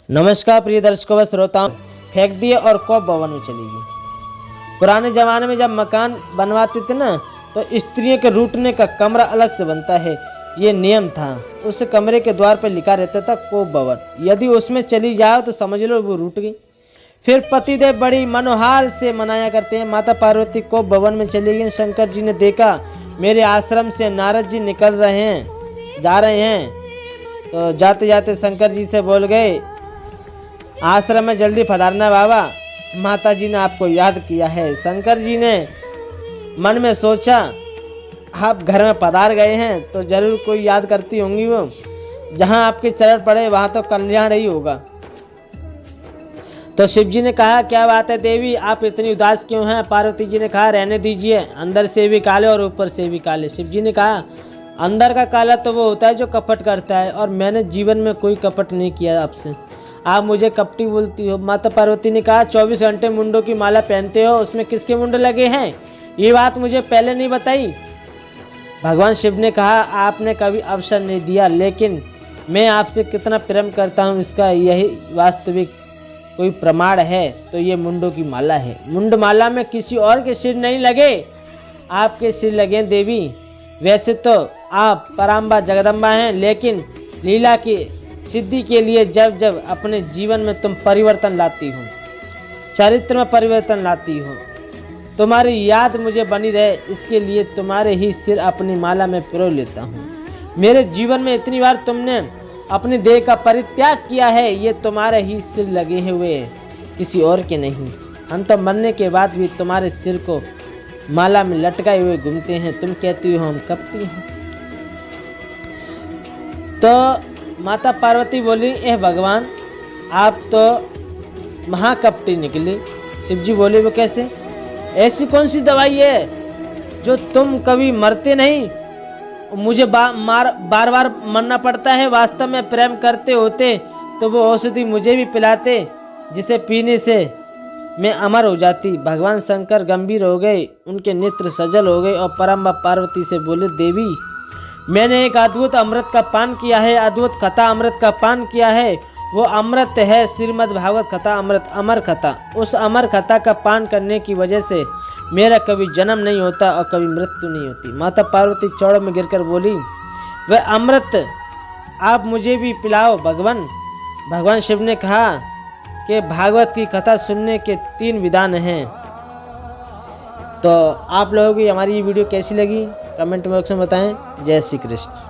नमस्कार प्रिय दर्शकों व श्रोताओं, फेंक दिए और कौप भवन में चली गई। पुराने जमाने में जब मकान बनवाते थे ना, तो स्त्रियों के रूठने का कमरा अलग से बनता है, ये नियम था। उस कमरे के द्वार पर लिखा रहता था कौप भवन। यदि उसमें चली जाओ तो समझ लो वो रूठ गई। फिर पतिदेव बड़ी मनोहार से मनाया करते हैं। माता पार्वती कौप भवन में चली गई। शंकर जी ने देखा मेरे आश्रम से नारद जी निकल रहे हैं, जा रहे हैं, तो जाते जाते शंकर जी से बोल गए, आश्रम में जल्दी पधारना बाबा, माता जी ने आपको याद किया है। शंकर जी ने मन में सोचा, आप घर में पधार गए हैं तो जरूर कोई याद करती होंगी वो। जहाँ आपके चरण पड़े वहाँ तो कल्याण ही होगा। तो शिव जी ने कहा, क्या बात है देवी, आप इतनी उदास क्यों हैं? पार्वती जी ने कहा, रहने दीजिए, अंदर से भी काले और ऊपर से भी काले। शिव जी ने कहा, अंदर का काला तो वो होता है जो कपट करता है, और मैंने जीवन में कोई कपट नहीं किया आपसे, आप मुझे कपटी बोलती हो। माता पार्वती ने कहा, 24 घंटे मुंडों की माला पहनते हो, उसमें किसके मुंड लगे हैं? ये बात मुझे पहले नहीं बताई। भगवान शिव ने कहा, आपने कभी अवसर नहीं दिया, लेकिन मैं आपसे कितना प्रेम करता हूँ इसका यही वास्तविक कोई प्रमाण है तो ये मुंडों की माला है। मुंड माला में किसी और के सिर नहीं लगे, आपके सिर लगे देवी। वैसे तो आप पराम्बा जगदम्बा हैं, लेकिन लीला की सिद्धि के लिए जब जब अपने जीवन में तुम परिवर्तन लाती हो, चरित्र में परिवर्तन लाती हो, तुम्हारी याद मुझे बनी रहे, इसके लिए तुम्हारे ही सिर अपनी माला में पिरो लेता हूँ। मेरे जीवन में इतनी बार तुमने अपनी देह का परित्याग किया है, ये तुम्हारे ही सिर लगे हुए हैं, किसी और के नहीं। हम तो मरने के बाद भी तुम्हारे सिर को माला में लटकाए हुए घूमते हैं। तुम कहती हो हम कपटी हैं। तो माता पार्वती बोली, ए भगवान, आप तो महाकपटी निकले। शिव जी बोले, वो कैसे? ऐसी कौन सी दवाई है जो तुम कभी मरते नहीं, मुझे बार बार मरना पड़ता है? वास्तव में प्रेम करते होते तो वो औषधि मुझे भी पिलाते, जिसे पीने से मैं अमर हो जाती। भगवान शंकर गंभीर हो गए, उनके नेत्र सजल हो गए और परम्बा पार्वती से बोले, देवी, मैंने एक अद्भुत अमृत का पान किया है, अद्भुत कथा अमृत का पान किया है। वो अमृत है श्रीमद् भागवत कथा अमृत, अमर कथा। उस अमर कथा का पान करने की वजह से मेरा कभी जन्म नहीं होता और कभी मृत्यु नहीं होती। माता पार्वती चौड़ में गिरकर बोली, वह अमृत आप मुझे भी पिलाओ भगवान। भगवान शिव ने कहा कि भागवत की कथा सुनने के 3 विधान हैं। तो आप लोगों की हमारी ये वीडियो कैसी लगी कमेंट बॉक्स में बताएं। जय श्री कृष्ण।